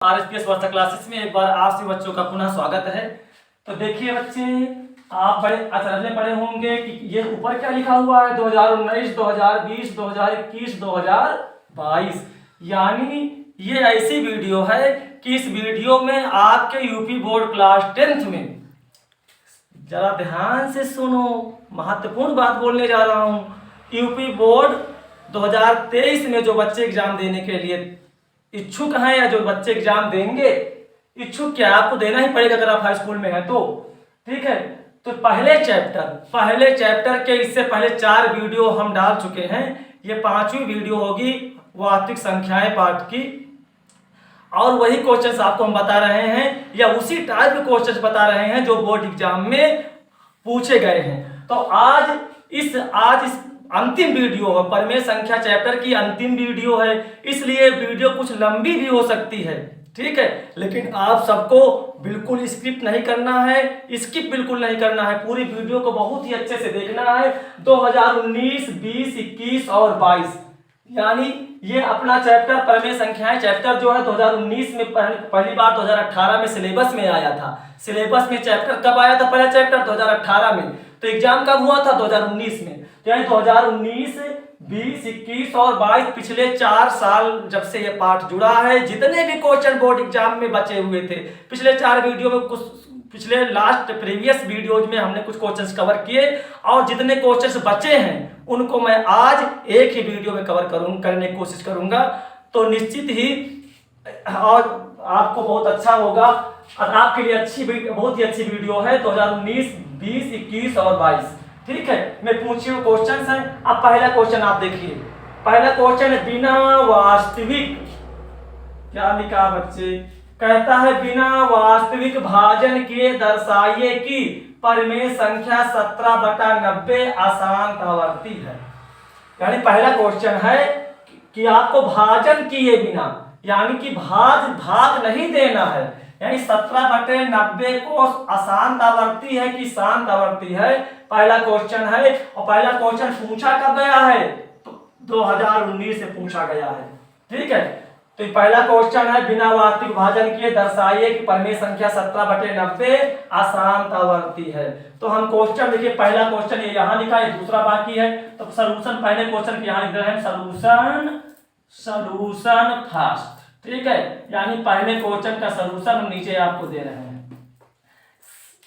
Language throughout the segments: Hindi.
आरएसपीएस वर्षा क्लासेस में एक बार आप सभी बच्चों का पुनः स्वागत है। तो देखिए बच्चे, आप बड़े अचरज में पढ़े होंगे कि ये ऊपर क्या लिखा हुआ है 2019, 2020, 2021, 2022। यानी ये ऐसी वीडियो है कि इस वीडियो में आपके यूपी बोर्ड क्लास 10th में, जरा ध्यान से सुनो, महत्वपूर्ण बात बोलने जा रहा हूँ। यूपी बोर्ड 2023 में जो बच्चे एग्जाम देने के लिए इच्छुक हैं या जो बच्चे एग्जाम देंगे, इच्छुक क्या आपको देना ही पड़ेगा अगर आप हाई स्कूल में हैं तो, ठीक है। तो पहले चैप्टर के इससे पहले 4 वीडियो हम डाल चुके हैं। ये 5वीं वीडियो होगी वास्तविक संख्याएं पाठ की, और वही क्वेश्चंस आपको हम बता रहे हैं या उसी टाइप के क्वेश्चंस बता रहे हैं जो बोर्ड एग्जाम में पूछे गए हैं। तो आज इस अंतिम वीडियो है, परिमेय संख्या चैप्टर की अंतिम वीडियो है, इसलिए वीडियो कुछ लंबी भी हो सकती है, ठीक है। लेकिन आप सबको बिल्कुल स्किप नहीं करना है, स्किप बिल्कुल नहीं करना है, पूरी वीडियो को बहुत ही अच्छे से देखना है। 2019, 20, 21 और 22 यानी ये अपना चैप्टर परिमेय संख्याएं चैप्टर जो है 2019 में पहली बार 2018 में सिलेबस में आया था। सिलेबस में चैप्टर कब आया था? पहला चैप्टर 2018 में। तो एग्जाम कब हुआ था? 2019 में। तो यानी 2019, 20, 21 और 22 पिछले 4 साल जब से ये पाठ जुड़ा है, जितने भी क्वेश्चन बोर्ड एग्जाम में बचे हुए थे, पिछले 4 वीडियो में कुछ पिछले प्रीवियस वीडियोज में हमने कुछ क्वेश्चंस कवर किए, और जितने क्वेश्चंस बचे हैं उनको मैं आज एक ही वीडियो में करने की कोशिश करूंगा। तो निश्चित ही और आपको बहुत अच्छा होगा, और आपके लिए बहुत ही अच्छी वीडियो है 2019, 20, 21 और 22, ठीक है। मैं पूछी हुए क्वेश्चन है। अब पहला क्वेश्चन आप देखिए। पहला क्वेश्चन है, बिना वास्तविक, क्या लिखा बच्चे? कहता है बिना वास्तविक भाजन के दर्शाइए कि परिमेय संख्या 17/90 अशांत आवर्ती है। यानी पहला क्वेश्चन है कि आपको भाजन किए बिना, यानी कि भाग नहीं देना है, यानी 17/90 को अशांत आवर्ती है कि शांत आवर्ती है, पहला क्वेश्चन है। और पहला क्वेश्चन पूछा कब गया है? तो 2019 से पूछा गया है, ठीक है। तो पहला क्वेश्चन है, बिना वास्तविक भाजन किए दर्शाइए कि परिमेय संख्या 17/90 अशांत आवर्ती है। तो हम क्वेश्चन देखिए, पहला क्वेश्चन ये यहाँ लिखा है, दूसरा बाकी है। तो सॉल्यूशन पहले क्वेश्चन के यहाँ लिख रहे हैं, सॉल्यूशन फर्स्ट, ठीक है। यानी पहले क्वेश्चन का सॉल्यूशन हम नीचे आपको दे रहे हैं।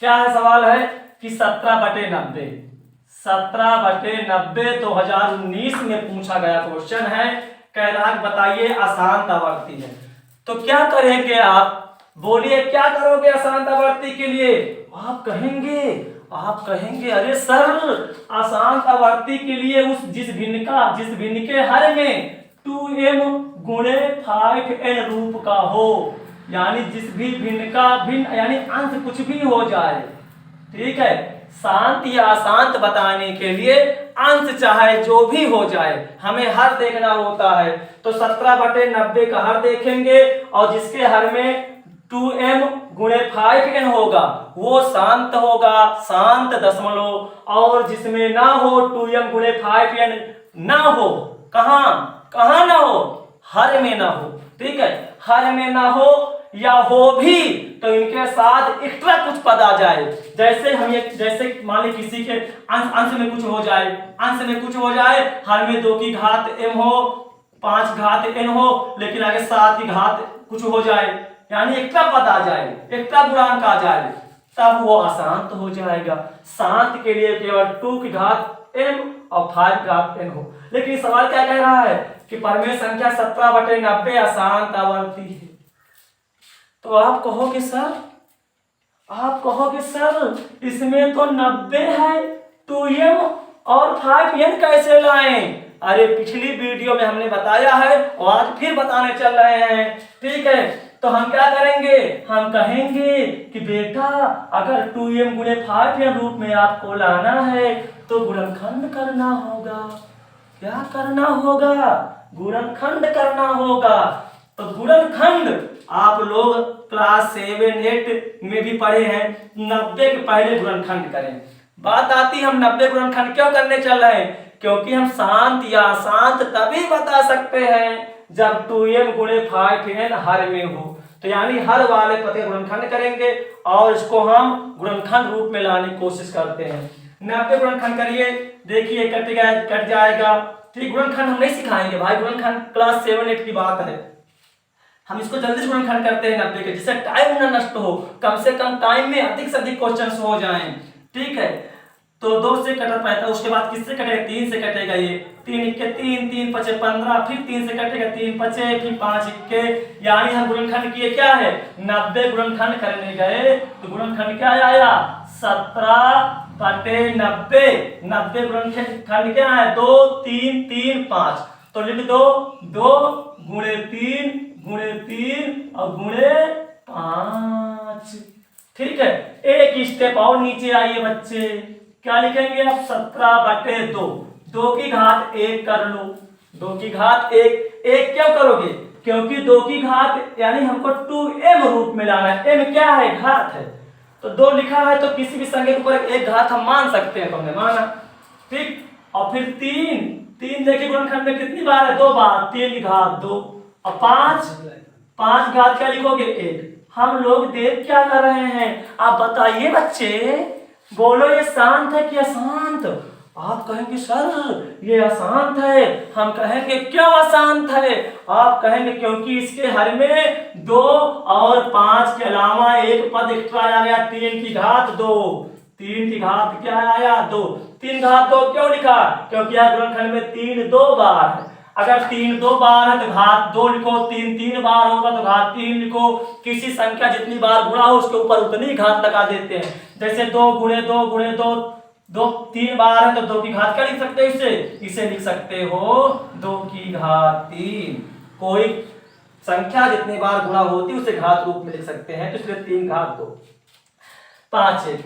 क्या है सवाल है कि 17/90 2019 में पूछा गया क्वेश्चन है। कह रहा है बताइए अशांत आवर्ती है। तो क्या करेंगे आप? बोलिए क्या करोगे अशांत आवर्ती के लिए? आप कहेंगे अरे सर, अशांत आवर्ती के लिए जिस भिन्न के हर में 2m गुणे 5n रूप का हो, यानी जिस भी भिन्न का भिन्न यानी अंश कुछ भी हो जाए, ठीक है। शांत या अशांत बताने के लिए अंश चाहे जो भी हो जाए, हमें हर देखना होता है। तो 17/90 का हर देखेंगे, और जिसके हर में 2m गुणे 5n होगा वो शांत होगा, शांत दशमलव। और जिसमें ना हो 2m गुणे 5n ना हो, कहां ना हो? हर में ना हो, ठीक है। हर में ना हो या हो भी तो इनके साथ एक्स्ट्रा कुछ पद आ जाए। जैसे मान ली किसी के अंश में कुछ हो जाए, हर में 2 की घात m हो, 5 घात n हो, लेकिन आगे 7 की घात कुछ हो जाए, यानी एक्स्ट्रा पद आ जाए, एक्स्ट्रा गुणांक आ जाए, तब वो अशांत हो जाएगा। शांत के लिए केवल 2 की घात m और 5 घात n हो। लेकिन सवाल क्या कह रहा है कि परिमेय संख्या 17/90 अशांत आवर्ती है। तो आप कहोगे सर इसमें तो 90 है, 2m और 5n कैसे लाएं? अरे पिछली वीडियो में हमने बताया है और आज फिर बताने चल रहे हैं, ठीक है। तो हम क्या करेंगे? हम कहेंगे कि बेटा अगर 2m गुणे 5n रूप में आपको लाना है तो गुणनखंड करना होगा। क्या करना होगा? गुणनखंड करना होगा। तो गुणनखंड आप लोग क्लास 7, 8 में भी पढ़े हैं, 90 के पहले गुणनखंड करें। बात आती हम 90 गुणनखंड क्यों करने चल रहे हैं? क्योंकि हम शांत या अशांत तभी बता सकते हैं जब 2m गुणे 5n हर में हो। तो यानी हर वाले पद का गुणनखंड करेंगे और इसको हम गुणनखंड रूप में लाने की कोशिश करते हैं। 90 गुणनखंड करिए, देखिए कटेगा, कट जाएगा। ठीक, गुणनखंड हम नहीं सिखाएंगे भाई, गुणनखंड क्लास 7-8 की बात है। हम इसको जल्दी से गुणनखंड करते हैं 90 के, जिससे टाइम ना नष्ट हो, कम से कम टाइम में अधिक से अधिक क्वेश्चन हो जाएं। ठीक है, तो 2 से कटा पाता, उसके बाद किससे कटेगा, 3 से कटेगा। ये 3 इक्के 3, 3 पचे 15, फिर 3 से कटेगा, 3 पचे, फिर 5 इक्के, यानी हम गुणनखंड किए क्या है, 90 गुणनखंड करने गए तो गुणनखंड क्या आया, 17/90। 90 गुणनखंड क्या है, 2 3 3 5। तो लिख दो 2 गुणे 3 गुणे 3 और गुणे 5। ठीक है, एक स्टेप और नीचे आइए बच्चे, क्या लिखेंगे आप, 17/2। 2 की घात 1 कर लो, 2 की घात 1। 1 क्यों करोगे, क्योंकि 2 की घात यानी हमको 2m रूप में लाना है। m क्या है, घात है, तो 2 लिखा है तो किसी भी संख्या के ऊपर एक घात हम मान सकते हैं, तो हमने माना। ठीक, और फिर 3 देखिए गुणनखंड में कितनी बार है, 2 बार, 3 की घात 2 और 5 घात क्या लिखोगे, 1। हम लोग देख क्या कर रहे हैं, आप बताइए बच्चे, बोलो ये शांत है कि अशांत। आप कहेंगे सर ये अशांत है, हम कहेंगे क्यों अशांत है, आप कहेंगे क्योंकि इसके हर में 2 और 5 के अलावा एक पद एक्स्ट्रा आ गया, 3 की घात 2। 3 की घात क्या आया, 2। 3 घात 2 क्यों लिखा, क्योंकि यह गुणनखंड में 3 2 बार है। अगर 3 2 बार है तो घात 2 लिखो, 3 3 बार होगा तो घात 3 लिखो। किसी संख्या जितनी बार गुणा हो उसके ऊपर उतनी घात लगा देते हैं। जैसे 2 गुणे 2 गुणे 2, 2 3 बार है तो 2 की घात क्या लिख सकते हो, इसे लिख सकते हो 2 की घात 3। कोई संख्या जितनी बार गुणा होती है उसे घात रूप में लिख सकते हैं, तो इसलिए 3 घात 2 5 है।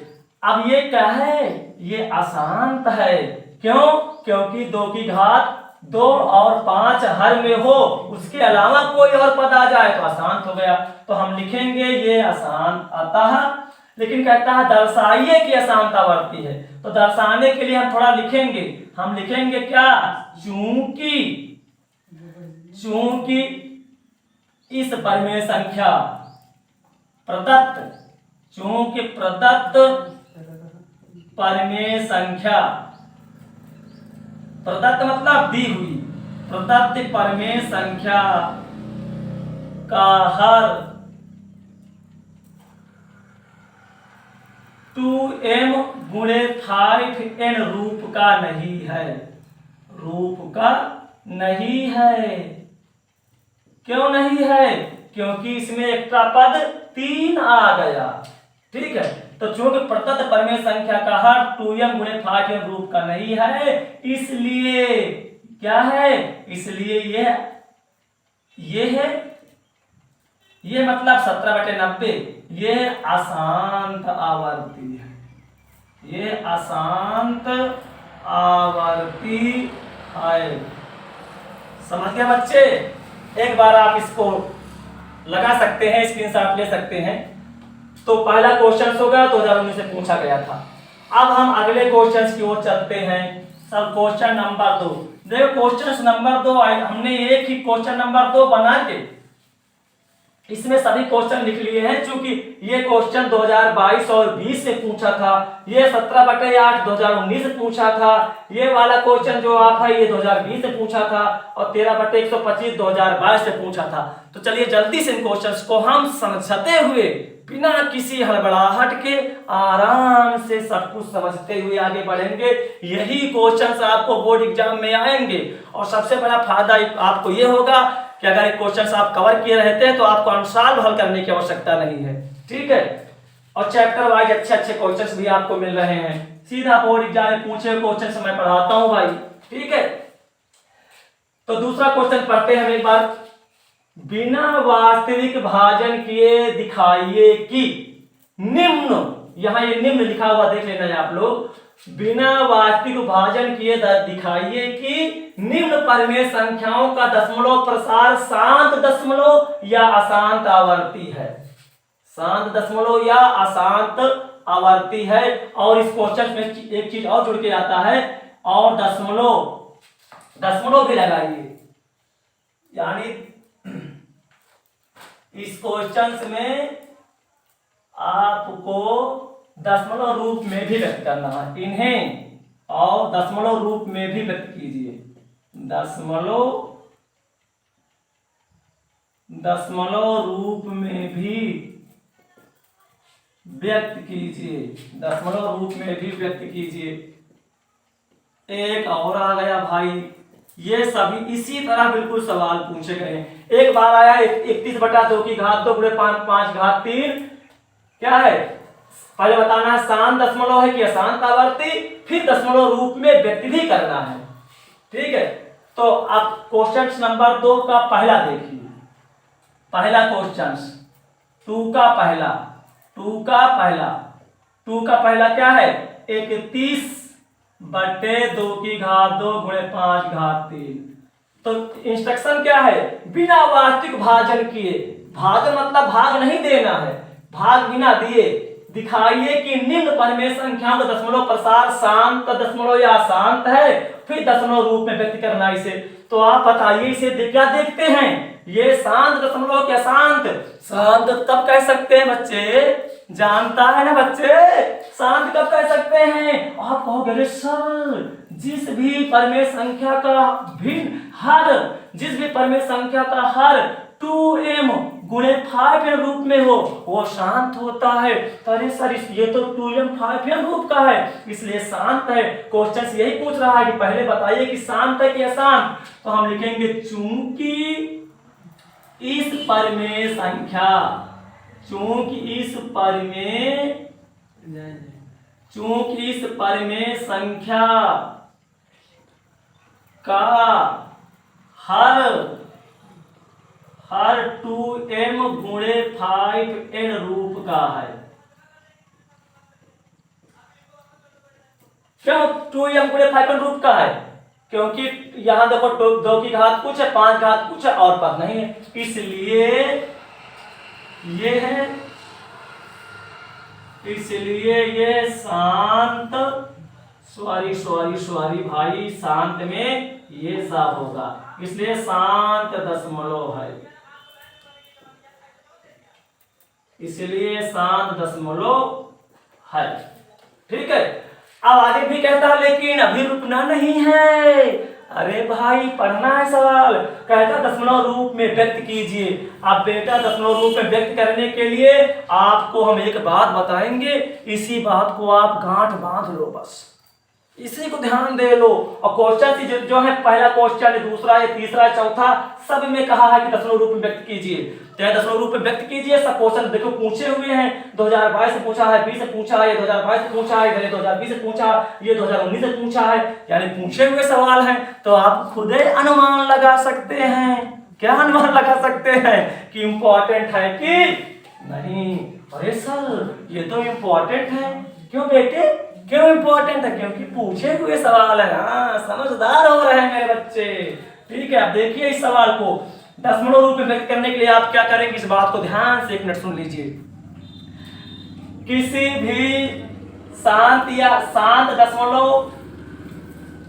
अब ये क्या है, ये अशांत है, क्यों, क्योंकि 2 की घात 2 और 5 हर में हो, उसके अलावा कोई और पद आ जाए तो अशांत हो गया, तो हम लिखेंगे ये अशांत अतः। लेकिन कहता है दर्शाइए कि अशांत आवर्ती है, तो दर्शाने के लिए हम थोड़ा लिखेंगे, हम लिखेंगे क्या, चूंकि इस परिमेय संख्या प्रदत्त, चूंकि प्रदत्त परिमेय संख्या, प्रदत्त मतलब दी हुई, प्रदत्त परिमेय संख्या का हर 2m गुणे 5n रूप का नहीं है, रूप का नहीं है। क्यों नहीं है, क्योंकि इसमें एक्स्ट्रा पद 3 आ गया। ठीक है, तो चूंकि प्रदत्त परिमेय संख्या का हर 2m गुणे 5n रूप का नहीं है, इसलिए क्या है, इसलिए ये है, ये मतलब 17/90 ये अशांत आवर्ती है, ये अशांत आवर्ती है। समझ गए बच्चे, एक बार आप इसको लगा सकते हैं, स्क्रीनशॉट ले सकते हैं। तो पहला क्वेश्चन हो गया, 2019 से पूछा गया था। अब हम अगले क्वेश्चन की ओर चलते हैं। सब क्वेश्चन नंबर 2 देखो, क्वेश्चन नंबर 2 हमने एक ही क्वेश्चन नंबर 2 बना के इसमें सभी क्वेश्चन लिख लिए हैं, क्योंकि ये क्वेश्चन 2022 और 20 से पूछा था, ये 17/8 2019 से पूछा था, ये वाला क्वेश्चन जो आप है ये 2020 से पूछा था, और 13/125 2022 से पूछा था। तो चलिए जल्दी से इन क्वेश्चंस को हम समझते हुए, बिना किसी हड़बड़ाहट के आराम से सब कुछ समझते हुए आगे बढ़ेंगे। यही क्वेश्चंस आपको बोर्ड एग्जाम में आएंगे, और सबसे बड़ा फायदा आपको ये होगा कि अगर एक क्वेश्चन आप कवर किए रहते हैं तो आपको अनुसार हल करने की आवश्यकता नहीं है। ठीक है, और चैप्टर वाइज अच्छे अच्छे क्वेश्चंस भी आपको मिल रहे हैं, सीधा बोर्ड एग्जाम में पूछे क्वेश्चंस मैं पढ़ाता हूं भाई। ठीक है, तो दूसरा क्वेश्चन पढ़ते हैं हम एक बार। बिना वास्तविक भाजन किए दिखाइए कि निम्न, यहां ये निम्न लिखा हुआ देख लेना है आप लोग, बिना वास्तविक भाजन किए दिखाइए कि निम्न परिमेय संख्याओं का दशमलव प्रसार शांत दशमलव या अशांत आवर्ती है, शांत दशमलव या अशांत आवर्ती है। और इस क्वेश्चन में एक चीज और जुड़ के आता है, और दशमलव भी लगाइए, यानी इस क्वेश्चन में आपको दशमलव रूप में भी व्यक्त करना है इन्हें, और दशमलव रूप में भी व्यक्त कीजिए। दशमलव रूप में भी व्यक्त कीजिए। दशमलव रूप में भी व्यक्त कीजिए। एक और आ गया भाई, ये सभी इसी तरह बिल्कुल सवाल पूछे गए हैं। एक बार आया 31/2 की घात 2 गुणे 5 घात 3, क्या है पहले बताना है शांत दशमलव है कि अशांत आवर्ती, फिर दशमलव रूप में व्यक्त भी करना है। ठीक है, तो आप क्वेश्चन नंबर 2 का पहला देखिए। पहला क्वेश्चन 2 का पहला क्या है, 31/2 की घात 2 गुणे 5 घात 3। तो इंस्ट्रक्शन क्या है, बिना वास्तविक भाजन किए, भाजन मतलब भाग नहीं देना है, भाग बिना दिए दिखाइए कि निम्न परिमेय संख्याओं का दशमलव प्रसार शांत दशमलव या अशांत है, फिर दशमलव रूप में व्यक्त करना इसे। तो आप बताइए इसे क्या देखते हैं, ये शांत दशमलव के अशांत, शांत तब कह सकते हैं बच्चे, जानता है ना बच्चे, शांत कब कह सकते हैं। आप कहोगे सर जिस भी परिमेय संख्या का भिन्न हर, जिस भी परिमेय संख्या का हर 2m गुणे 5m रूप में हो वो शांत होता है। अरे सर ये तो 2m 5m रूप का है इसलिए शांत है। क्वेश्चन यही पूछ रहा है कि पहले बताइए कि शांत है कि अशांत। तो हम लिखेंगे चूंकि इस परिमेय संख्या, चूंकि इस परिमेय संख्या का हर 2m गुणे 5n रूप का है। क्यों 2m गुणे 5n रूप का है, क्योंकि यहां देखो 2 की घात कुछ है, 5 घात कुछ है और पद नहीं है, इसलिए ये है, इसलिए ये शांत, सॉरी भाई, शांत में ये सा होगा, इसलिए शांत दशमलव है, इसलिए शांत दशमलव है। ठीक है, अब आगे भी कहता है लेकिन अभी रुकना नहीं है। अरे भाई पढ़ना है सवाल, कहता दशमलव रूप में व्यक्त कीजिए। अब बेटा दशमलव रूप में व्यक्त करने के लिए आपको हम एक बात बताएंगे, इसी बात को आप गांठ बांध लो, बस इसी को ध्यान दे लो। और क्वेश्चन जो है पहला क्वेश्चन, दूसरा, तीसरा, चौथा, सब में कहा है कि दशमलव रूप में व्यक्त कीजिए। तो दशमलव रूप में व्यक्त कीजिए। सब क्वेश्चन देखो पूछे हुए हैं, 2022 से पूछा है, 20 से पूछा है, 2022 से पूछा है, इधर 2020 से पूछा, ये 2019 से पूछा है, यानी पूछे हुए सवाल हैं। तो आप खुद ही अनुमान लगा सकते हैं। क्या अनुमान लगा सकते हैं कि इंपॉर्टेंट है कि नहीं। अरे सर ये तो इंपॉर्टेंट है। क्यों बेटे, क्यों इंपॉर्टेंट है, क्योंकि पूछे हुए सवाल है। हाँ समझदार हो रहे हैं मेरे बच्चे। ठीक है, अब देखिए इस सवाल को दशमलव रूप में व्यक्त करने के लिए आप क्या करेंगे, इस बात को ध्यान से एक मिनट सुन लीजिए। किसी भी शांत दशमलव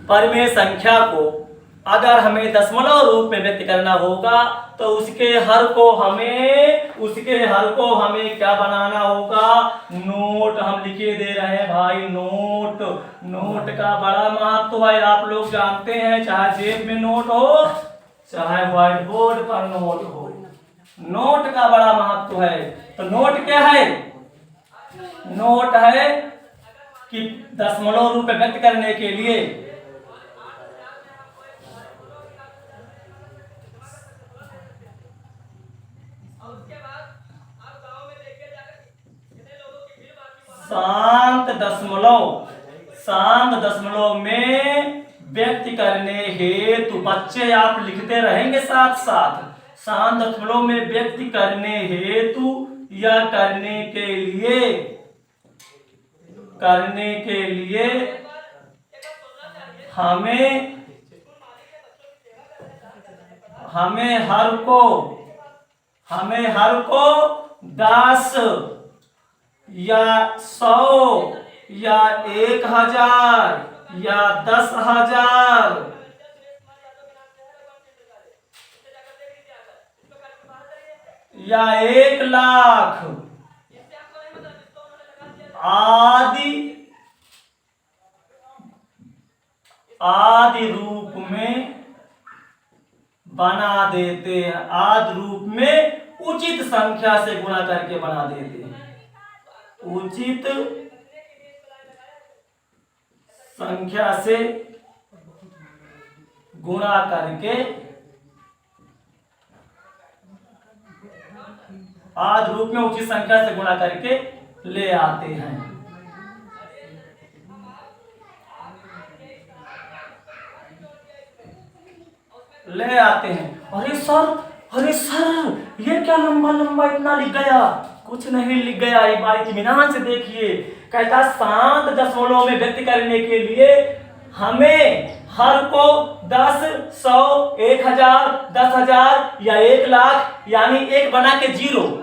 परिमेय संख्या को अगर हमें दशमलव रूप में व्यक्त करना होगा तो उसके हर को हमें क्या बनाना होगा, नोट। हम लिखे दे रहे हैं भाई, नोट का बड़ा महत्व है, आप लोग जानते हैं। चाहे जेब में नोट हो, चाहे व्हाइट बोर्ड पर नोट हो, नोट का बड़ा महत्व है। तो नोट क्या है, नोट है कि दशमलव रूप में व्यक्त करने के लिए शांत दशमलव में व्यक्त करने हेतु, बच्चे आप लिखते रहेंगे साथ साथ, शांत दशमलव में व्यक्त करने हेतु या करने के लिए हमें हर को 10 या 100 या 1000 या 10,000 या 1,00,000 आदि रूप में बना देते हैं। आदि रूप में उचित संख्या से गुणा करके बना देते हैं। उचित संख्या से गुणा करके आदि रूप में उचित संख्या से गुणा करके ले आते हैं। ले आते हैं। अरे सर ये क्या लंबा लंबा इतना लिख गया? कुछ नहीं लिख गया, एक बार इत्मीनान से देखिए। कहता शांत दशमलव में व्यक्त करने के लिए हमें हर को 10, 100, 1000, 10,000 या 1,00,000 यानी 1 बना के 0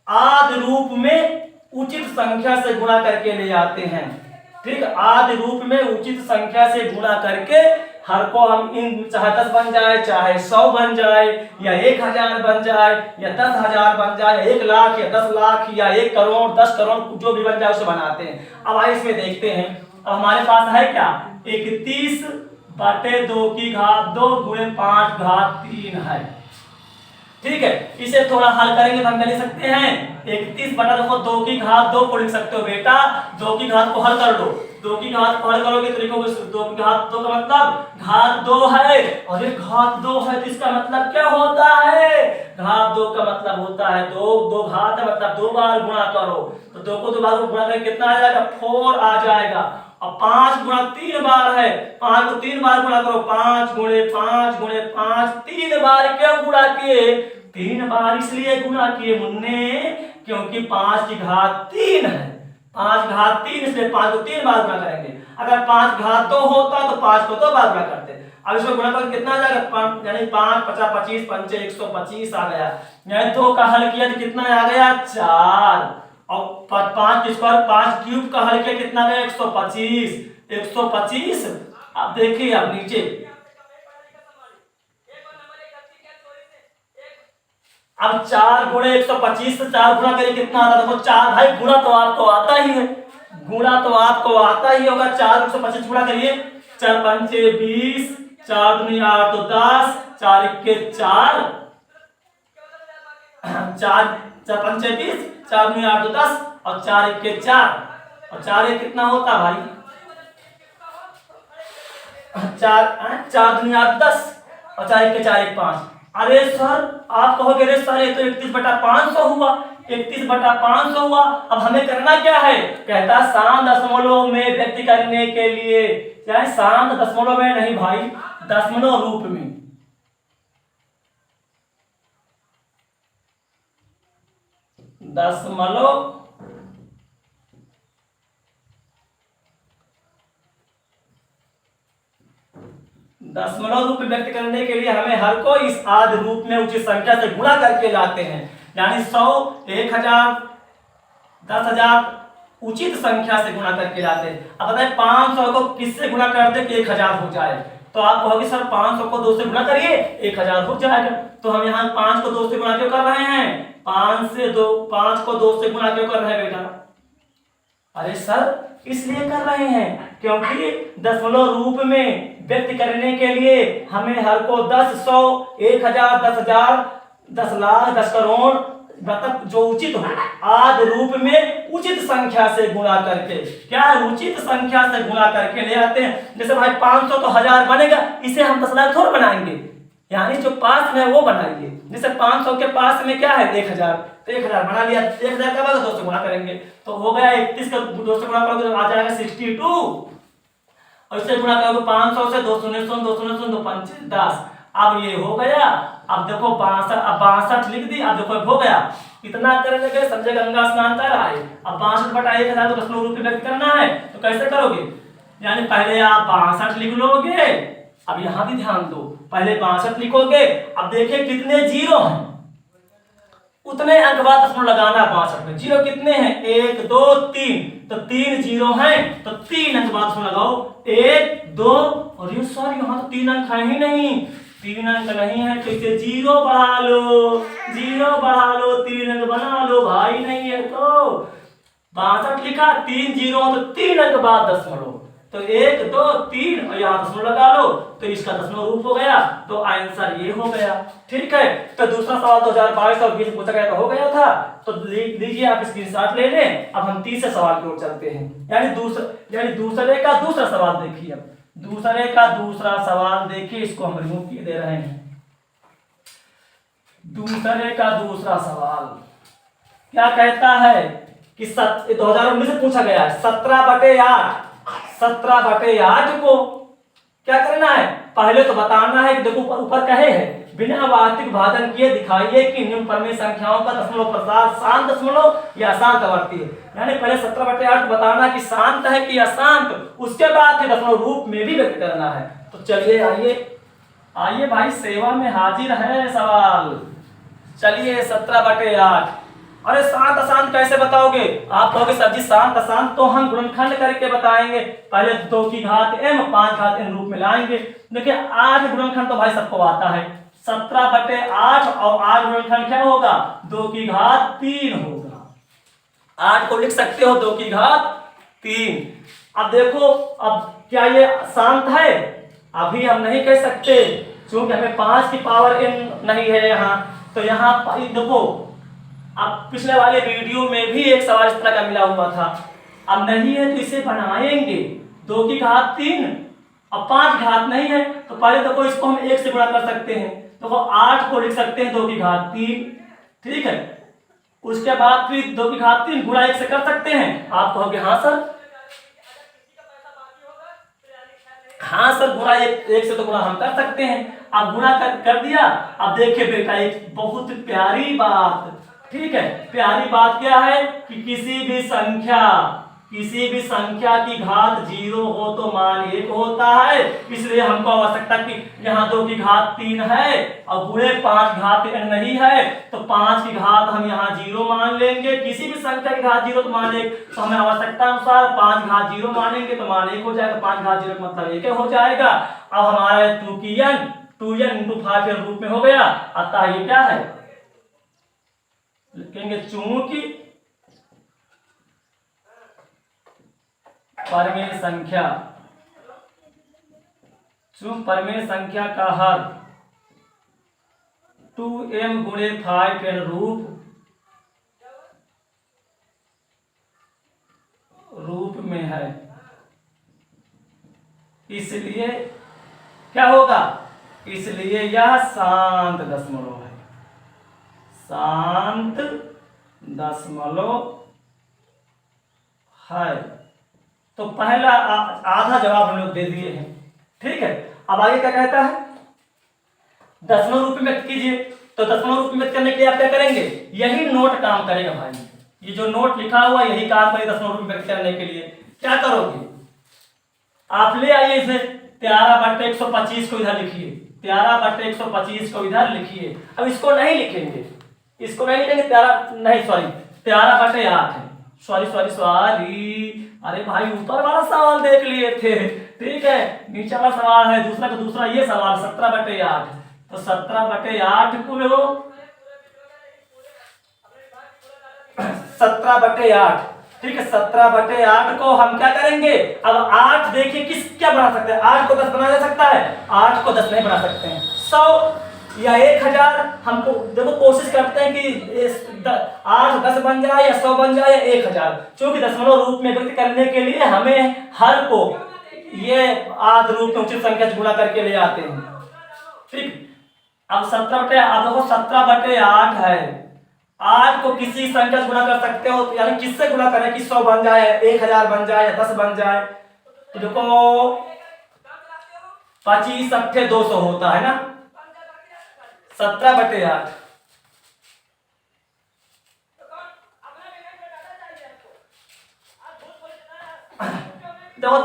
आदि रूप में उचित संख्या से गुणा करके ले आते हैं। ठीक, आदि रूप में उचित संख्या से गुणा करके हर को हम इन चाहे 10 बन जाए, चाहे 100 बन जाए, या 1,000 बन जाए, या 10,000 बन जाए, 1,00,000 या 10,00,000 या 1 करोड़ 10 करोड़ जो भी बन जाए उसे बनाते हैं। अब आइए इसमें देखते हैं। अब हमारे पास है क्या? 31/2 की घात 2 गुणे 5 घात 3 है। ठीक है, इसे थोड़ा हल करेंगे तो हम ले सकते हैं 31/2 की घात 2 को लिख सकते हो बेटा। 2 की घात को हल कर लो। 2 की घात को हल करोगे तो लिखोगे 2 की घात 2 का मतलब घात 2 है। और ये घात 2 है तो इसका मतलब क्या होता है? घात 2 का मतलब होता है 2 घात है मतलब 2 बार गुणा करो। तो 2 को 2 बार गुणा करके कितना आ जाएगा? 4 आ जाएगा। अब 5 गुणा 3 बार है, 5 को 3 बार गुणा करो। 5 गुणे 5 गुणे 5 3 बार क्यों गुणा किए? 3 बार इसलिए गुणा किए मुन्ने क्योंकि 5 की घात 3 है। 5 घात 3 इसलिए 5 को 3 बार गुणा करेंगे। अगर 5 घात 2 होता तो 5 को 2 बार गुणा करते। अब इसको गुणा करके कितना आ जाएगा? यानी 5 50 25 5 125 आ गया। यानी 2 का हल किया तो कितना आ गया? 4। और 5 स्क्वायर 5 क्यूब का हल किया कितना गया? 125। 125। अब देखिए अब नीचे अब 4 गुणे 125 से 4 गुणा करें कितना आता है? देखो 4 भाई गुणा तो आपको आता ही है, गुणा तो आपको आता ही होगा। 4 125 गुणा करिए। 4 पंचे 20, 4 दूनी 8 तो 10, 4 इक्के 4, 4 पंचे 20, 4 दूनी 8 तो 10 और 4 इक्के 4 और 4 कितना होता भाई? 4 दूनी 8 10 और 4 इक्के 4 1 5। अरे सर आप कहोगे अरे सर ये तो 31/500 हुआ। 31/500 हुआ। अब हमें करना क्या है? कहता शांत दशमलव में व्यक्त करने के लिए, चाहे शांत दशमलव में नहीं भाई, दशमलव रूप में। दशमलव दशमलव रूप में व्यक्त करने के लिए हमें हर को इस आदि रूप में उचित संख्या से गुणा करके लाते हैं। यानी 100, 1000, 10,000 उचित संख्या से गुणा करके लाते हैं। अब बताइए 500 को किससे गुणा कर दे कि 1000 हो जाए? तो आप कहोगे सर 500 को 2 से गुणा करिए 1000 हो जाएगा। तो हम यहाँ 5 को 2 से गुणा क्यों कर रहे हैं? 5 को 2 से गुणा क्यों कर रहे हैं बेटा? अरे सर इसलिए कर रहे हैं क्योंकि दशमलव रूप में व्यक्त करने के लिए हमें हर को 10, 100, 1000, 10,000, 10,00,000, 10 करोड़ मतलब जो उचित हो आदि रूप में उचित संख्या से गुणा करके, क्या उचित संख्या से गुणा करके ले आते हैं। जैसे भाई 500 तो 1000 बनेगा, इसे हम 10,00,000 थोड़ा बनाएंगे, यानी जो पास में वो बनाएंगे। जैसे 500 के पास में क्या है? 1000, तो 1000 बना लिया। 1000 का 2 से गुणा करेंगे तो हो गया 31 का 2 से गुणा करोगे तो आ जाएगा 62। और इससे गुणा करोगे 500 से 2 शून्य 2 5 10। अब ये हो गया। अब देखो 62 लिख दी। अब देखो हो गया। इतना करने के समझे गंगा स्नान कर आए। अब 62/1000 तो दशमलव रूप में व्यक्त करना है तो कैसे करोगे? यानी पहले आप 62 लिख लोगे। अब यहां भी ध्यान दो, पहले 62 लिखोगे। अब देखिए कितने जीरो हैं, उतने अंक बाद दशमलव लगाना। 62 में जीरो कितने हैं? 1 2 3, तो 3 जीरो हैं तो 3 अंक बाद दशमलव लगाओ। 1 2 और ये सर यहाँ तो 3 अंक है ही नहीं। 3 अंक नहीं है तो इसे 0 बढ़ा लो, 0 बढ़ा लो, 3 अंक बना लो भाई। नहीं है तो 62 लिखा, 3 जीरो तो 3 अंक बाद दशमलव, तो 1 2 3 और यहाँ दशमलव लगा लो तो इसका दशमलव रूप हो गया, तो आंसर ये हो गया। ठीक है, तो दूसरा सवाल 2022 और 20 पूछा गया तो हो गया था, तो लीजिए आप स्क्रीनशॉट ले लें। अब हम तीसरे सवाल की ओर चलते हैं, यानी दूसरे का दूसरा सवाल देखिए। अब दूसरे का दूसरा सवाल देखिए, इसको हम रिमूव किए दे रहे हैं। दूसरे का दूसरा सवाल क्या कहता है कि 2019 से पूछा गया है, 17/8, 17/8 को क्या करना है, पहले तो बताना है कि देखो ऊपर कहे है बिना वास्तविक भाजन किए दिखाइए कि निम्न प्रमेय संख्याओं का दशमलव प्रसार शांत दशमलव या अशांत आवर्ती है। यानी पहले 17/8 बताना कि शांत है कि अशांत, उसके बाद फिर दशमलव रूप में भी व्यक्त करना है। तो चलिए आइए भाई, सेवा में हाजिर है सवाल। चलिए 17/8, अरे शांत अशांत कैसे बताओगे? आप कहोगे सर जी शांत अशांत तो हम गुणनखंड करके बताएंगे। पहले 2 की घात m 5 घात n रूप में लाएंगे। देखिए 8 गुणनखंड तो भाई सबको आता है, 17/8 और 8 गुणनखंड क्या होगा, 2 की घात 3 होगा। 8 को लिख सकते हो 2 की घात 3। अब देखो, अब क्या ये शांत है? अभी हम नहीं कह सकते क्योंकि हमें 5 की पावर n नहीं है यहाँ। तो यहाँ देखो, अब पिछले वाले वीडियो में भी एक सवाल इस तरह का मिला हुआ था। अब नहीं है तो इसे बनाएंगे, 2 की घात 3 और 5 घात नहीं है तो पहले देखो इसको हम 1 से गुणा कर सकते हैं, तो 8 को लिख सकते हैं 2 की घात 3। ठीक है, उसके बाद फिर 2 की घात 3 गुणा 1 से कर सकते हैं। आप कहोगे हाँ सर, हाँ सर गुणा 1 से तो गुणा हम कर सकते हैं। अब गुणा कर दिया। अब देखिए बेटा एक बहुत प्यारी बात, ठीक है, प्यारी बात क्या है कि किसी भी संख्या की घात 0 हो तो मान 1 होता है। इसलिए हमको आवश्यकता कि यहाँ 2 की घात 3 है और गुणे 5 घात n नहीं है, तो 5 की घात हम यहाँ 0 मान लेंगे। किसी भी संख्या की घात 0 तो मान 1, तो हमें आवश्यकता अनुसार 5 घात 0 मानेंगे तो मान 1 हो जाएगा। 5 घात 0 का मतलब 1 हो जाएगा। अब हमारा 2n × 5 रूप में हो गया। अतः ये क्या है, लिखेंगे चूंकि परमेय संख्या का हर 2m × 5n रूप में है, इसलिए क्या होगा, इसलिए यह शांत दशमलव है, शांत दशमलव है। तो पहला आधा जवाब हम लोग दे दिए हैं। ठीक है, अब आगे क्या कहता है, दशमलव रूप में व्यक्त कीजिए। तो दशमलव रूप में व्यक्त करने के लिए आप क्या करेंगे, यही नोट काम करेगा भाई। ये जो नोट लिखा हुआ यही काम करेगा दशमलव रूप में व्यक्त करने के लिए। क्या करोगे, आप ले आइए इसे 13/125 को इधर लिखिए, 13/125 को इधर लिखिए। अब इसको नहीं लिखेंगे, 13/8 है। सॉरी, अरे भाई ऊपर वाला सवाल देख लिए थे। ठीक है, नीचे वाला सवाल है दूसरा का दूसरा ये सवाल 17/8। तो 17/8 को 17/8, ठीक है, 17/8 को हम क्या करेंगे। अब 8 देखिए क्या बना सकते हैं, 8 को 10 बना जा सकता है, 8 को 10 नहीं बना सकते हैं। 100 या 1000 हमको देखो कोशिश करते हैं कि 8 10 बन जाए या 100 बन जाए या 1000, क्योंकि दशमलव रूप में व्यक्त करने के लिए हमें हर को ये आध रूप में उचित संख्या से गुणा करके ले आते हैं। ठीक, अब 17/8 है, 8 को किसी संख्या से गुणा कर सकते हो, यानी किससे गुणा करें कि 100 बन जाए, 1000 बन जाए या 10 बन जाए। तो देखो 25 8 200 होता है ना, 17/8। देखो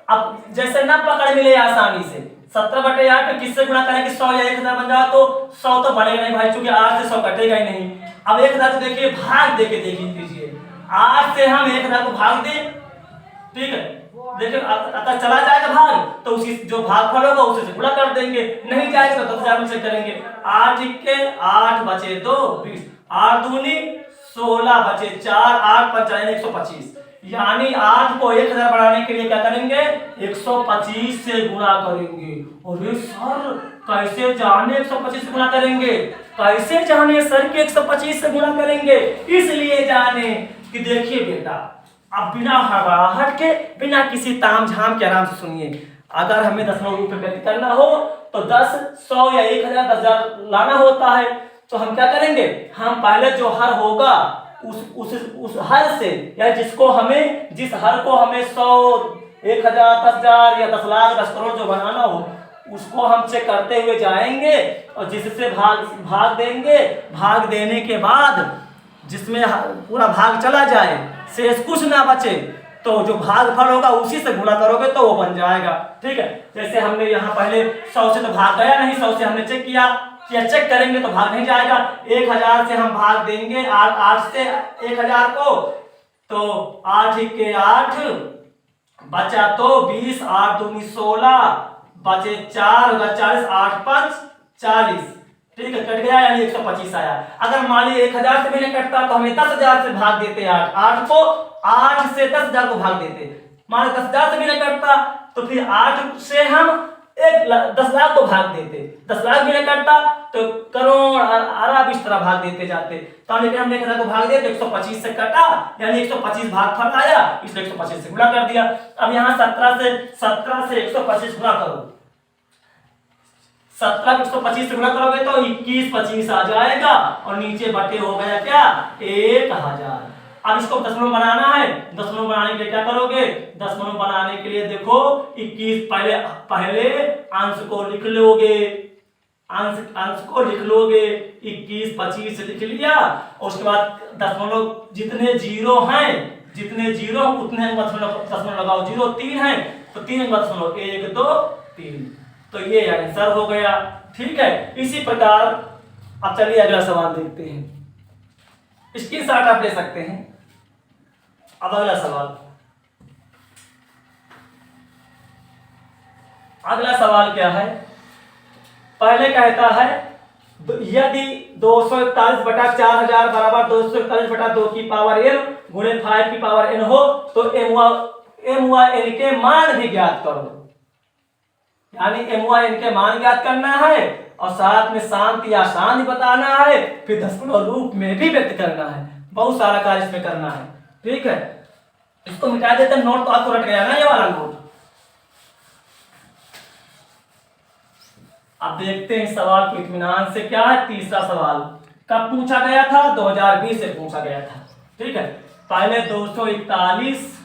अब जैसे ना पकड़ मिले आसानी से, 17/8 किससे गुणा करें कि 100 या 1000 बन जाए, तो 100 तो बढ़ेगा नहीं भाई, क्योंकि 8 से 100 कटेगा ही नहीं। अब 1000 तो देखिए भाग देके देखिए, 8 से हम 1000 को भाग दें, ठीक है, लेकिन अगर चला जाएगा भाग तो उसी जो भागफल होगा उसी से गुणा कर देंगे, नहीं जाएगा तो 10,000 में से करेंगे। 8 के 8 बचे 2 20, 8 दूनी 16 बचे 4, 8 5 125, यानी 8 को 1000 बढ़ाने के लिए क्या करेंगे 125 से गुणा करेंगे। और ये सर कैसे जाने 125 से गुणा करेंगे, कैसे जाने सर के 125 से गुणा करेंगे, इसलिए जाने कि देखिए बेटा अब बिना हड़बड़ाहट के बिना किसी तामझाम के आराम से सुनिए। अगर हमें दशमलव रूप में व्यक्त करना हो तो 10, 100 या 1000 10,000 लाना होता है, तो हम क्या करेंगे, हम पहले जो हर होगा उस हर से या जिसको हमें जिस हर को हमें 100, 1000, 10,000 या 10 लाख 10 करोड़ जो बनाना हो उसको हम चेक करते हुए जाएंगे और जिससे भाग देंगे। भाग देने के बाद जिसमें पूरा भाग चला जाए, शेष कुछ ना बचे, तो जो भागफल होगा उसी से गुणा करोगे तो वो बन जाएगा। ठीक है, जैसे हमने यहाँ पहले 100 से तो भाग गया नहीं, 100 से हमने चेक किया, चेक करेंगे तो भाग नहीं जाएगा। 1000 से हम भाग देंगे 8 से 1000 को, तो 8 के 8 बचा तो 20, 8 दूनी 16 बचे 4 होगा 40, 8 5 40। ठीक है, कट गया यानी 125 आया। अगर मान लीजिए 1000 से भी नहीं कटता तो हमें 10,000 से भाग देते, 8 को 8 से 10,000 को भाग देते। मान 10,000 से भी नहीं कटता तो फिर 8 से हम 10 लाख को भाग देते, 10 लाख भी नहीं कटता तो करोड़ अरब इस तरह भाग देते जाते। तो हमने 1000 को भाग दिया तो 125 से कटा यानी 125 भागफल आया, इसलिए 125 से गुणा कर दिया। अब यहाँ 17 से 125 गुणा करो, 17 को 125 से गुणा करोगे तो 21 25 आ जाएगा और नीचे बटे हो गया क्या 1000। अब इसको दशमलव बनाना है, दशमलव बनाने के लिए क्या करोगे, दशमलव बनाने के लिए देखो 21 पहले अंश को लिख लोगे, अंश को लिख लोगे 21 25 लिख लिया और उसके बाद दशमलव जितने जीरो हैं उतने दशमलव लगाओ। 0 3 है तो 3 दशमलव 1 2 3, तो ये आंसर हो गया। ठीक है, इसी प्रकार अब चलिए अगला सवाल देखते हैं, इसकी शॉट आप ले सकते हैं। अब अगला सवाल क्या है, पहले कहता है यदि 241 बटा 4000 बराबर 241 बटा 2 की पावर n गुणे 5 की पावर n हो तो m व n के मान भी ज्ञात करो। यानी m व n के मान ज्ञात करना है और साथ में शांति या शांति बताना है, फिर दशमलव रूप में भी व्यक्त करना है, बहुत सारा कार्य इसमें करना है। ठीक है, इसको मिटा देते हैं, नोट तो आपको रट गया ना ये वाला नोट। अब देखते हैं सवाल को इत्मीनान से। क्या है, तीसरा सवाल कब पूछा गया था, 2020 से पूछा गया था। ठीक है, पहले 241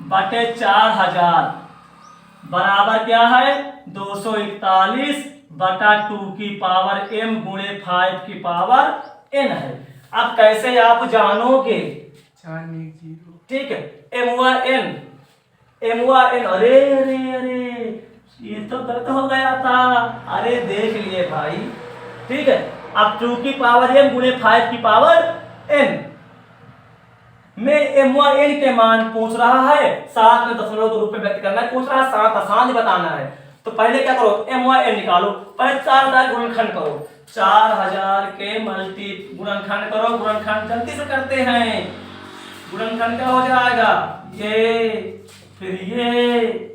बटे 4000 बराबर क्या है 241 बटा 2 की पावर m गुणे 5 की पावर n है। अब कैसे आप जानोगे, 4 में 1 0। ठीक है, m व n अरे ये तो गलत हो गया था, अरे देख लिए भाई। ठीक है, अब 2 की पावर m गुणे 5 की पावर n में m व n के मान पूछ रहा है, साथ में दशमलव के रूप में व्यक्त करना है, पूछ रहा है, साथ आसान बताना है। तो पहले क्या करो, m व n निकालो, पहले 4000 गुणनखंड करो, 4000 के गुणनखंड करो, गुणनखंड जल्दी से करते हैं। गुणनखंड क्या हो जाएगा, ये फिर ये,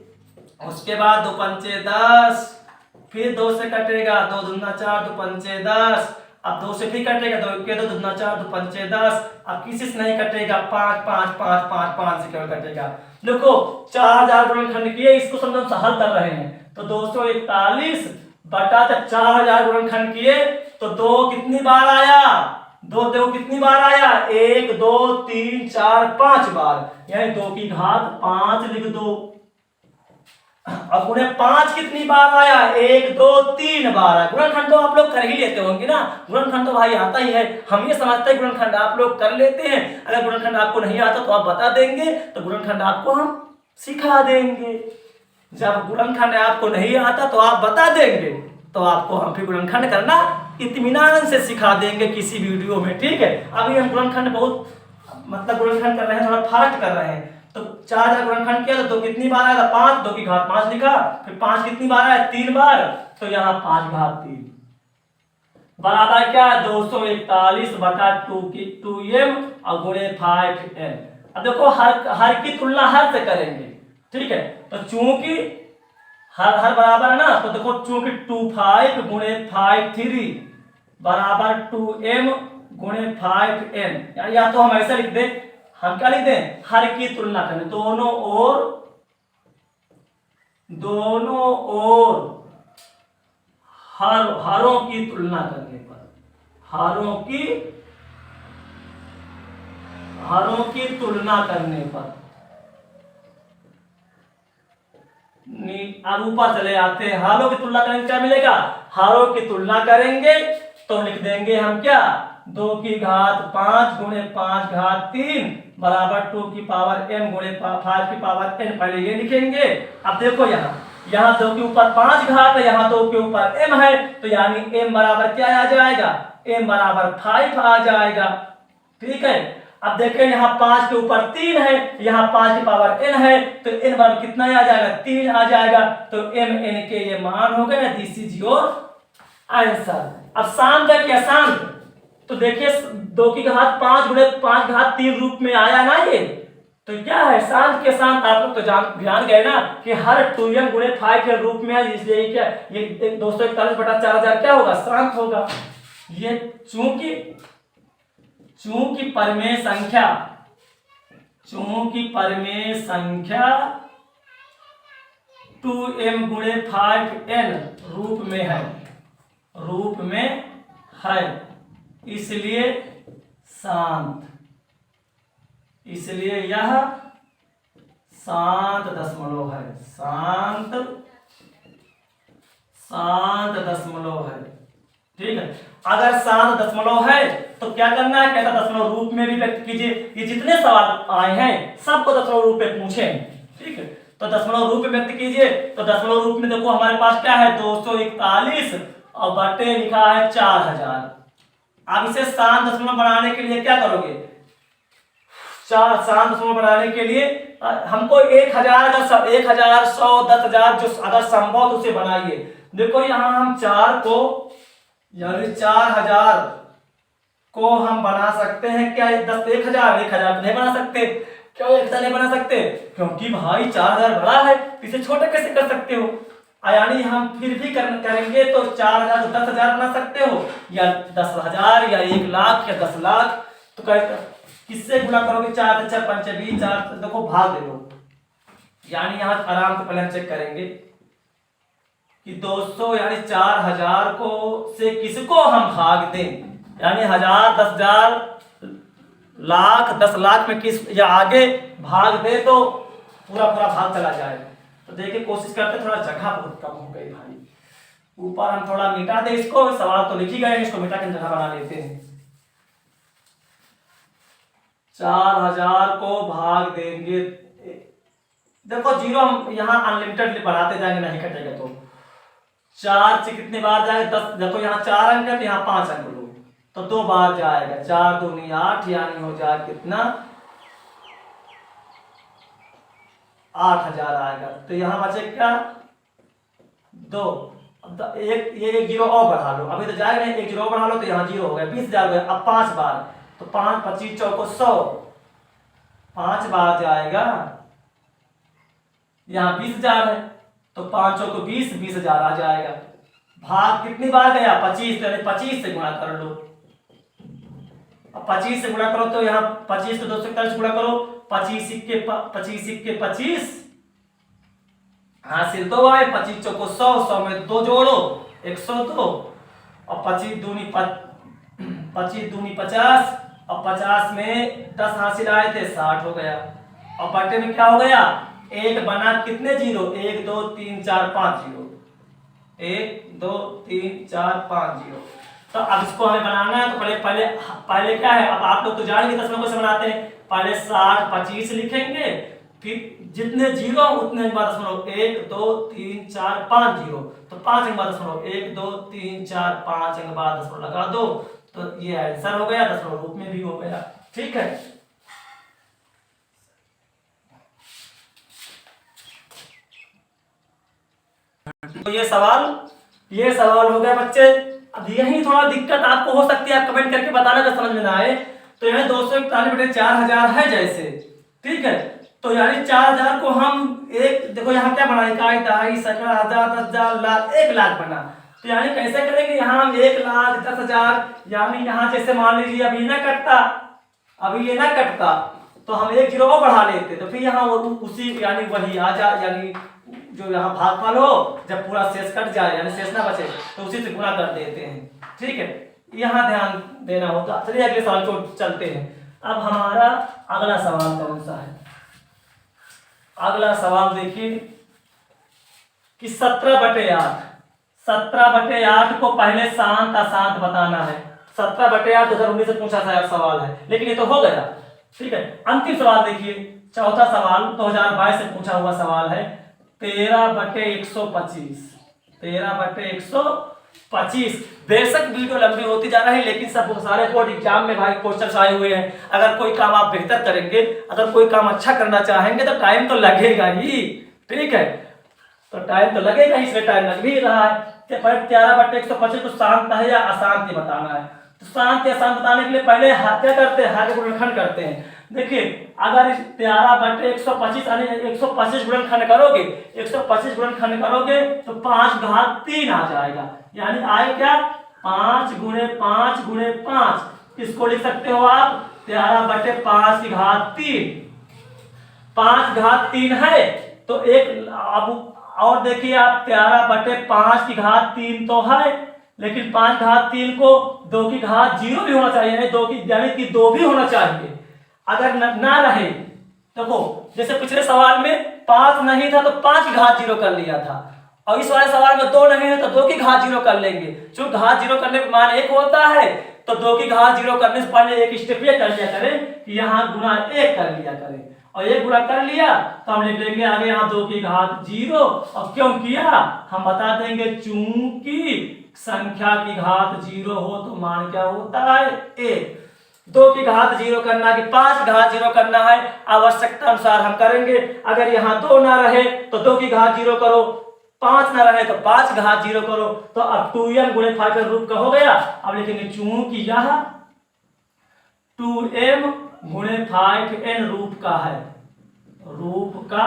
उसके बाद 2 पंचे 10, फिर 2 से कटेगा, 2 दूना 4, 2 पंचे 10, अब 2 से फिर कटेगा, 2 के 2 दूना 4, 2 पंचे 10, अब किसी से नहीं कटेगा, 5 5 5 5 5 से केवल कटेगा। देखो 4000 गुणनखंड किए, इसको समझो हल कर रहे हैं, तो 241 बटा 4000 गुणनखंड किए तो 2 कितनी बार आया, 2 कितनी बार आया, 1 2 3 4 5 बार, यानी 2 की घात 5 लिख दो। अब गुणे 5 कितनी बार आया, 1 2 3 बार आया। गुणनखंड तो आप लोग कर ही लेते होंगे ना, गुणनखंड तो भाई आता ही है, हम ये समझते हैं गुणनखंड आप लोग कर लेते हैं। अगर गुणनखंड आपको नहीं आता तो आप बता देंगे, तो गुणनखंड आपको हम सिखा देंगे। जब गुणनखंड आपको नहीं आता तो आप बता देंगे, तो आपको हम फिर गुणनखंड करना इत्मीनान से सिखा देंगे किसी वीडियो में। ठीक है, अभी हम गुणनखंड बहुत गुणनखंड कर रहे हैं, थोड़ा फास्ट कर रहे हैं, तो 4000 गुणनखंड किया तो 2 कितनी बार आएगा 5, 2 की घात 5 लिखा, फिर 5 कितनी बार आया 3 बार, तो यहाँ 5 घात 3 बराबर क्या है 241 बटा 2m और गुणे 5n। अब देखो हर की तुलना हर से करेंगे, ठीक है। तो चूंकि हर बराबर है ना, तो देखो चूंकि 25 गुणे 53 बराबर 2m गुणे 5n, या तो हम ऐसा लिख दें, हम क्या लिख दें हर की तुलना करें, दोनों ओर हरों की तुलना करने पर, हरों की तुलना करने पर अब ऊपर चले आते हैं, हारों की तुलना करेंगे क्या मिलेगा, हारों की तुलना करेंगे तो लिख देंगे हम क्या 2 की घात 5 गुणे 5 घात 3 बराबर 2 की पावर m गुणे 5 की पावर n, पहले ये लिखेंगे। अब देखो यहाँ 2 के ऊपर 5 घात है, यहाँ 2 के ऊपर m है, तो यानी m बराबर क्या आ जाएगा, m बराबर 5 आ जाएगा, ठीक है। अब देखें यहाँ 5 के ऊपर 3 है, यहाँ 5 की पावर n है, तो n बराबर कितना आ जाएगा 3 आ जाएगा, तो m n के ये मान हो गए, दिस इज योर आंसर। अब शांत है क्या शांत, तो देखिए 2 की घात 5 गुणे 5 घात 3 रूप में आया ना ये, तो क्या है शांत के शांत, आप लोग तो ध्यान गए ना कि हर 2m गुणे 5 के रूप में है, इसलिए क्या ये 241 बटा 4000 क्या होगा शांत होगा। ये चूंकि परिमेय संख्या 2m गुणे 5n रूप में है इसलिए यह शांत दशमलव है, शांत दशमलव है, ठीक है। अगर शांत दशमलव है तो क्या करना है, कहता दशमलव रूप में भी व्यक्त कीजिए। ये जितने सवाल आए हैं सबको दशमलव रूप में पूछे, ठीक है, तो दशमलव रूप में व्यक्त कीजिए। तो दशमलव रूप में देखो हमारे पास क्या है 241 और बटे लिखा है 4000। अब इसे शांत दशमलव बनाने के लिए क्या करोगे, शांत दशमलव बनाने के लिए हमको 1000 100 10,000 जो अगर संभव तो उसे बनाइए। देखो यहाँ हम 4 को यानी 4000 को हम बना सकते हैं क्या, 10,000 नहीं बना सकते, क्यों ऐसा नहीं बना सकते, क्योंकि भाई 4000 बड़ा है, इसे छोटा कैसे कर सकते हो, यानी हम फिर भी करेंगे तो 4000 को 10,000 बना सकते हो, या 10,000 या 1 लाख या 10 लाख, तो किससे गुणा करोगे 4 4 5 20 4, देखो भाग दे लो, यानी यहाँ आराम से पहले हम चेक करेंगे कि 200 यानी 4000 को से किसको हम भाग दें, यानी 1000 10,000 लाख 10 लाख में किस या आगे भाग दे तो पूरा भाग चला जाए। तो देखिए कोशिश करते, थोड़ा जगह बहुत कम हो गई भाई, ऊपर हम थोड़ा मिटा दे इसको, सवाल तो लिख ही गए, इसको मिटा के जगह बना लेते हैं। 4000 को भाग देंगे, देखो जीरो हम यहाँ अनलिमिटेड बढ़ाते जाएंगे, नहीं कटेगा तो 4 से कितनी बार जाएगा 10, देखो यहाँ 4 अंक है तो यहाँ 5 अंक लो तो 2 बार जाएगा, 4 दूनी 8 यानी हो जाए कितना 8000 आएगा। तो यहाँ बचे क्या 2, एक जीरो और बढ़ा लो, अभी तो जाएगा नहीं, एक जीरो बढ़ा लो तो यहाँ 0 हो गया, 20,000 हो गया। अब 5 बार तो 5 25 चौको 100, 5 बार जाएगा, यहाँ 20,000 है तो 5 चौको 20, 20,000 आ जाएगा। भाग कितनी बार गया 25, तो 25 से गुणा कर लो, अब 25 से गुणा करो तो यहाँ 25 को 241 गुणा करो, 25 के 25 हासिल 2 आए, 25 चौको 100, 100 में 2 जोड़ो 102, और 25 दूनी 50, और 50 में 10 हासिल आए थे 60 हो गया, और बटे में क्या हो गया 1 बना कितने जीरो 1 2 3 4 5 जीरो, 1 2 3 4 5 जीरो। तो अब इसको हमें बनाना है तो पहले क्या है, अब आप लोग तो जानेंगे दशमलव कैसे बनाते हैं, पहले 60 25 लिखेंगे, फिर जितने जीरो उतने के बाद दशमलव 1 2 3 4 5 जीरो, तो 5 के बाद दशमलव 1 2 3 4 5 के बाद दशमलव लगा दो, तो ये आंसर हो गया, दशमलव रूप में भी हो गया, ठीक है। तो ये सवाल हो गया बच्चे। अब यही थोड़ा दिक्कत आपको हो सकती है, आप कमेंट करके बताना अगर समझ में ना आए। तो यहाँ 241/4000 है जैसे, ठीक है। तो यानी 4000 को हम एक देखो यहाँ क्या बना, इकाई दहाई सैकड़ा हजार 10,000 लाख 1,00,000 बना। तो यानी कैसे करेंगे, यहाँ हम 1,10,000 यानी यहाँ जैसे मान लीजिए अभी ये ना कटता तो हम एक जीरो और बढ़ा लेते, तो फिर यहाँ उसी यानी वही आ जा, यानी जो यहाँ भागफल हो जब पूरा शेष कट जाए यानी शेष ना बचे तो उसी से गुणा कर देते हैं, ठीक है। यहाँ ध्यान देना होगा। चलिए अगले सवाल को चलते हैं। अब हमारा अगला सवाल कौन सा है? अगला सवाल देखिए कि 17/8 को पहले शांत अशांत बताना है। 17/8 2019 से पूछा था सवाल है, लेकिन ये तो हो गया, ठीक है। अंतिम सवाल देखिए, चौथा सवाल 2022 से पूछा हुआ सवाल है। 13/125 13/125। बेशक वीडियो लंबी होती जा रही है, लेकिन सब सारे बोर्ड एग्जाम में भाई क्वेश्चन आए हुए हैं। अगर कोई काम आप बेहतर करेंगे, अगर कोई काम अच्छा करना चाहेंगे तो टाइम तो लगेगा ही, ठीक है। तो टाइम तो लगेगा ही, इसलिए टाइम लग भी रहा है। 13/125 को शांत है या अशांत बताना है। तो शांत या अशांत बताने के लिए पहले क्या करते हैं, हाथ गुणनखंड करते हैं। देखिए अगर 13/125 यानी 125 गुणनखंड करोगे, 125 गुणनखंड करोगे तो 5/3 आ जाएगा। यानी आए क्या, 5 × 5 × 5। इसको लिख सकते हो आप 13/5⁻3। 5/3 है तो एक। अब और देखिए आप 13/5⁻3 तो है, लेकिन 5/3 को 2⁻0 भी होना चाहिए, यानी कि 2 भी होना चाहिए। अगर ना रहे देखो, जैसे पिछले सवाल में 5 नहीं था तो 5⁻0 कर लिया था, और इस वाले सवाल में 2 नहीं है तो 2⁻0 कर लेंगे। चूंकि घात 0 करने पर मान 1 होता है, तो 2⁻0 करने से पहले एक स्टेप ये कर लिया करें कि यहाँ गुना 1 कर लिया करें, और 1 गुना कर लिया तो हम लिख लेंगे आगे यहाँ 2⁻0। और क्यों किया हम बता देंगे, चूंकि संख्या की घात 0 हो तो मान क्या होता है, 1। 2⁻0 करना कि 5⁻0 करना है, आवश्यकता अनुसार हम करेंगे। अगर यहाँ 2 ना रहे तो 2⁻0 करो, 5 ना रहे तो 5⁻0 करो। तो अब 2m × 5 के रूप का हो गया। अब लिखेंगे चूंकि यह 2m × 5n रूप का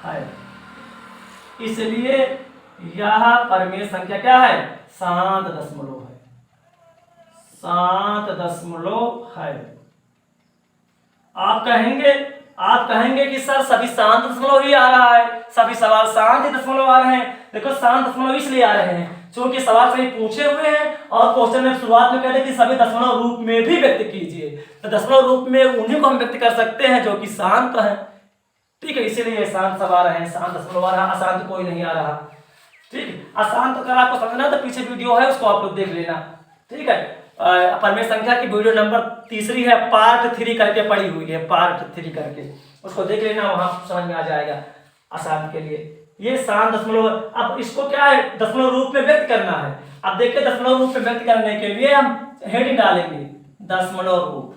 है, इसलिए यह परिमेय संख्या क्या है, शांत दशमलव है, शांत दशमलव है। आप कहेंगे कि सर सभी शांत दशमलव ही आ रहा है, सभी सवाल शांत दशमलव आ रहे हैं। देखो शांत दशमलव इसलिए आ रहे हैं क्योंकि सवाल सही पूछे हुए हैं, और क्वेश्चन में शुरुआत में कहते हैं कि सभी दशमलव रूप में भी व्यक्त कीजिए। तो दशमलव रूप में उन्हीं को हम व्यक्त कर सकते हैं जो कि शांत है, ठीक है। इसीलिए शांत सब आ रहे हैं, शांत दशमलव आ रहा, अशांत कोई नहीं आ रहा, ठीक है। अशांत अगर आपको समझना तो पीछे वीडियो है, उसको आप लोग देख लेना, ठीक है। परिमेय संख्या की वीडियो नंबर 3 है, पार्ट 3 करके पड़ी हुई है, पार्ट 3 करके उसको देख लेना, वहां समझ में आ जाएगा अशांत के लिए। ये शांत दशमलव। अब इसको क्या है, दशमलव रूप में व्यक्त करना है। अब देखिए दशमलव रूप में व्यक्त करने के लिए हम हेडिंग डालेंगे, दशमलव रूप।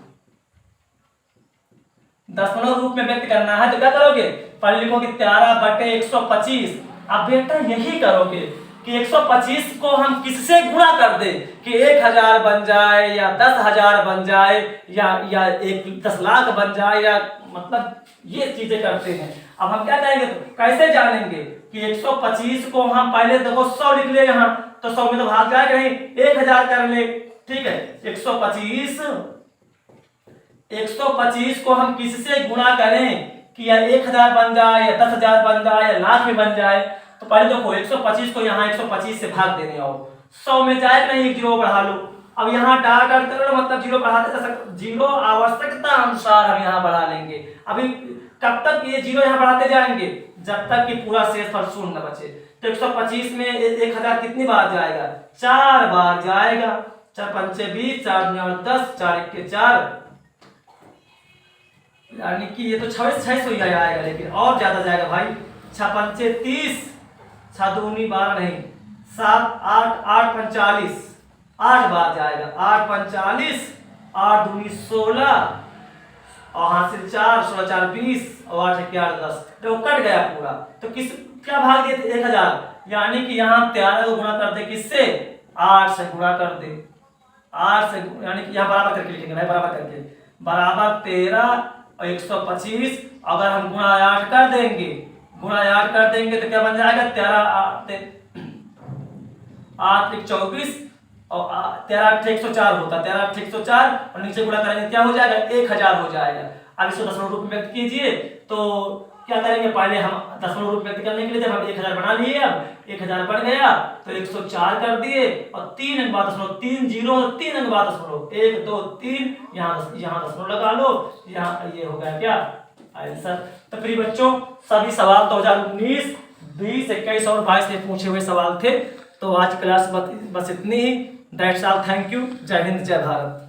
दशमलव रूप में व्यक्त करना है तो क्या करोगे, पहले लिखोगे 13/125। अब बेटा यही करोगे कि 125 को हम किससे गुणा कर दे कि 1000 बन जाए या 10,000 बन जाए या 10 लाख बन जाए, या मतलब ये चीजें करते हैं। अब हम क्या करेंगे, तो कैसे जानेंगे कि 125 को हम पहले देखो 100 लिख ले, यहाँ तो 100 में तो भाग जाएगा नहीं, 1000 कर ले, ठीक है। 125 को हम किससे गुणा करें कि या 1000 बन जाए या 10,000 बन जाए या लाख में बन जाए। तो पहले देखो 125 को यहाँ 125 से भाग देने आओ, 100 में जाए नहीं, 1 जीरो बढ़ा लो। अब यहाँ डाट करो, मतलब जीरो बढ़ाते, जीरो आवश्यकता अनुसार हम यहाँ बढ़ा लेंगे। अभी कब तक ये जीरो यहाँ बढ़ाते जाएंगे, जब तक कि पूरा शेषफल शून्य न बचे। तो 125 में 1000 कितनी बार जाएगा, 4 बार जाएगा। 4 पंचे 20, 4 9 10, 4 1 के 4, यानी कि ये तो 600 ही आएगा, लेकिन और ज्यादा जाएगा भाई। 6 पंचे 30, 6 दूनी 12 नहीं, 7 8 8 45, 8 बार जाएगा। 8 45, 8 दूनी 16, और हासिल 4, 16 4 20, और 8 1 8 10, तो कट गया पूरा। तो क्या भाग दिए थे, 1000, यानी कि यहाँ 13 को गुणा कर दे किससे, 8 से गुणा कर दे, 8 से, यानी कि यहाँ बराबर करके लिखेंगे भाई, बराबर करके, बराबर 13 और 125। अगर हम गुणा 8 कर देंगे, गुणा 8 कर देंगे तो क्या बन जाएगा, 13 8 1 24 और 13 8 104 होता, 13 8 104 और नीचे गुणा करेंगे क्या हो जाएगा, 1000 हो जाएगा। अब इसको दशमलव रूप में व्यक्त कीजिए तो क्या करेंगे, पहले हम दशमलव रूप व्यक्त करने के लिए जब हम 1000 बना लिए, अब 1000 बढ़ गया तो 104 कर दिए और 3 अंक बाद दशमलव, 3 जीरो 3 अंक बाद दशमलव, 1 2 3, यहाँ दशमलव लगा लो, यहाँ ये हो गया क्या आंसर। तो प्रिय बच्चों सभी सवाल 2019, 20, 21 और 22 में पूछे हुए सवाल थे। तो आज क्लास बस इतनी ही। दैट्स ऑल, थैंक यू, जय हिंद जय भारत।